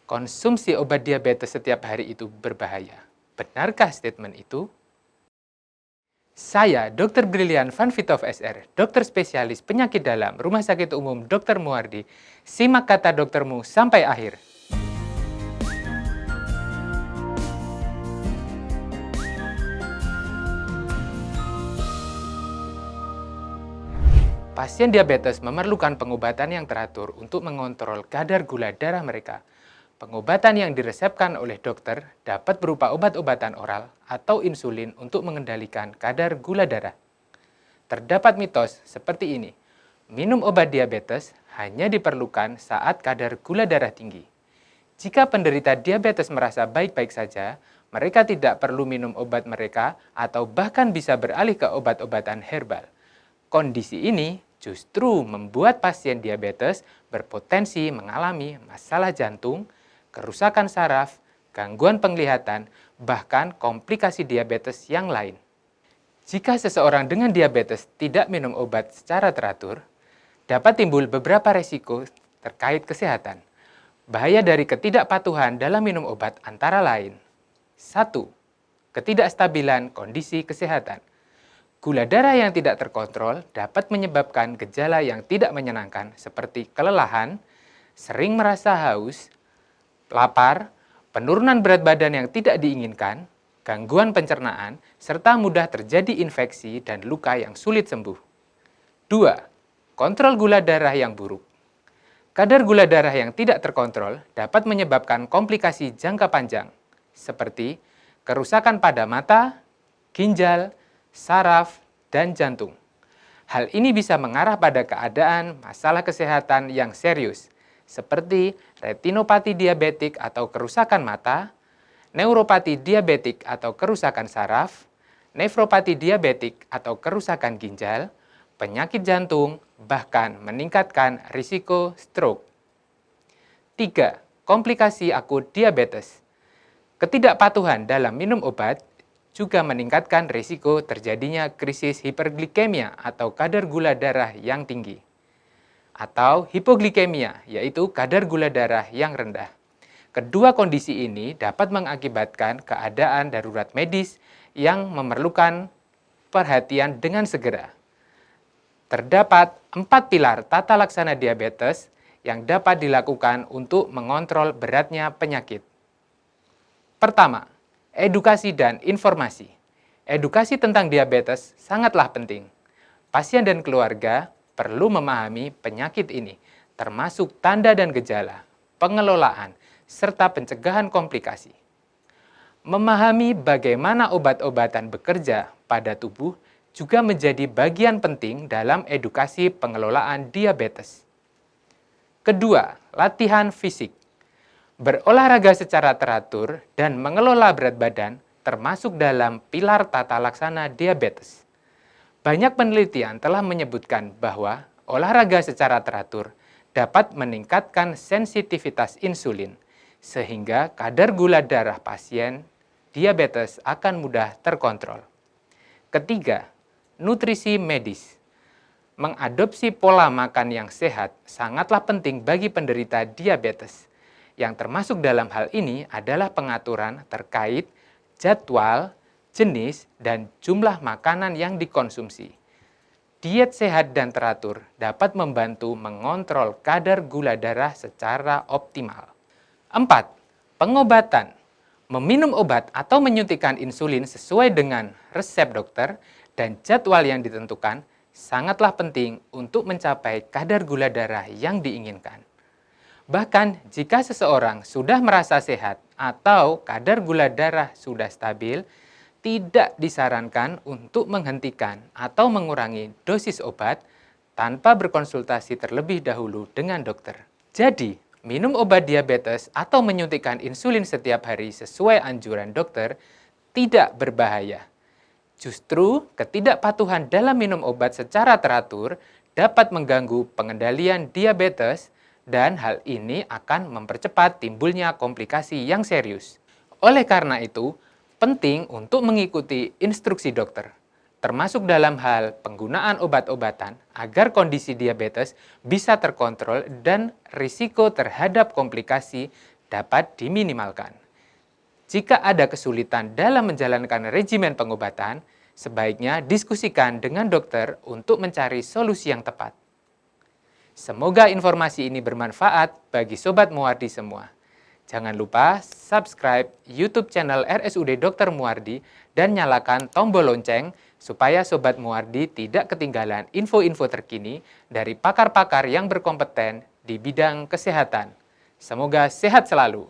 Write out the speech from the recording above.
Konsumsi obat diabetes setiap hari itu berbahaya. Benarkah statement itu? Saya, Dr. Brilian Van Vitov SR, dokter spesialis penyakit dalam Rumah Sakit Umum Dr. Muardi. Simak kata doktermu sampai akhir. Pasien diabetes memerlukan pengobatan yang teratur untuk mengontrol kadar gula darah mereka. Pengobatan yang diresepkan oleh dokter dapat berupa obat-obatan oral atau insulin untuk mengendalikan kadar gula darah. Terdapat mitos seperti ini. Minum obat diabetes hanya diperlukan saat kadar gula darah tinggi. Jika penderita diabetes merasa baik-baik saja, mereka tidak perlu minum obat mereka atau bahkan bisa beralih ke obat-obatan herbal. Kondisi ini justru membuat pasien diabetes berpotensi mengalami masalah jantung, kerusakan saraf, gangguan penglihatan, bahkan komplikasi diabetes yang lain. Jika seseorang dengan diabetes tidak minum obat secara teratur, dapat timbul beberapa resiko terkait kesehatan. Bahaya dari ketidakpatuhan dalam minum obat antara lain. 1. Ketidakstabilan kondisi kesehatan. Gula darah yang tidak terkontrol dapat menyebabkan gejala yang tidak menyenangkan seperti kelelahan, sering merasa haus, lapar, penurunan berat badan yang tidak diinginkan, gangguan pencernaan, serta mudah terjadi infeksi dan luka yang sulit sembuh. 2. Kontrol gula darah yang buruk. Kadar gula darah yang tidak terkontrol dapat menyebabkan komplikasi jangka panjang, seperti kerusakan pada mata, ginjal, saraf, dan jantung. Hal ini bisa mengarah pada keadaan masalah kesehatan yang serius, seperti retinopati diabetik atau kerusakan mata, neuropati diabetik atau kerusakan saraf, nefropati diabetik atau kerusakan ginjal, penyakit jantung, bahkan meningkatkan risiko stroke. 3. Komplikasi akut diabetes. Ketidakpatuhan dalam minum obat juga meningkatkan risiko terjadinya krisis hiperglikemia atau kadar gula darah yang tinggi, atau hipoglikemia, yaitu kadar gula darah yang rendah. Kedua kondisi ini dapat mengakibatkan keadaan darurat medis yang memerlukan perhatian dengan segera. Terdapat 4 pilar tata laksana diabetes yang dapat dilakukan untuk mengontrol beratnya penyakit. Pertama, edukasi dan informasi. Edukasi tentang diabetes sangatlah penting. Pasien dan keluarga perlu memahami penyakit ini, termasuk tanda dan gejala, pengelolaan, serta pencegahan komplikasi. Memahami bagaimana obat-obatan bekerja pada tubuh juga menjadi bagian penting dalam edukasi pengelolaan diabetes. Kedua, latihan fisik. Berolahraga secara teratur dan mengelola berat badan termasuk dalam pilar tata laksana diabetes. Banyak penelitian telah menyebutkan bahwa olahraga secara teratur dapat meningkatkan sensitivitas insulin, sehingga kadar gula darah pasien diabetes akan mudah terkontrol. Ketiga, nutrisi medis. Mengadopsi pola makan yang sehat sangatlah penting bagi penderita diabetes. Yang termasuk dalam hal ini adalah pengaturan terkait jadwal, jenis, dan jumlah makanan yang dikonsumsi. Diet sehat dan teratur dapat membantu mengontrol kadar gula darah secara optimal. 4. Pengobatan. Meminum obat atau menyuntikkan insulin sesuai dengan resep dokter dan jadwal yang ditentukan sangatlah penting untuk mencapai kadar gula darah yang diinginkan. Bahkan jika seseorang sudah merasa sehat atau kadar gula darah sudah stabil, tidak disarankan untuk menghentikan atau mengurangi dosis obat tanpa berkonsultasi terlebih dahulu dengan dokter. Jadi, minum obat diabetes atau menyuntikkan insulin setiap hari sesuai anjuran dokter tidak berbahaya. Justru, ketidakpatuhan dalam minum obat secara teratur dapat mengganggu pengendalian diabetes dan hal ini akan mempercepat timbulnya komplikasi yang serius. Oleh karena itu, penting untuk mengikuti instruksi dokter, termasuk dalam hal penggunaan obat-obatan agar kondisi diabetes bisa terkontrol dan risiko terhadap komplikasi dapat diminimalkan. Jika ada kesulitan dalam menjalankan regimen pengobatan, sebaiknya diskusikan dengan dokter untuk mencari solusi yang tepat. Semoga informasi ini bermanfaat bagi Sobat Muwardi semua. Jangan lupa subscribe YouTube channel RSUD Dr. Muwardi dan nyalakan tombol lonceng supaya Sobat Muwardi tidak ketinggalan info-info terkini dari pakar-pakar yang berkompeten di bidang kesehatan. Semoga sehat selalu.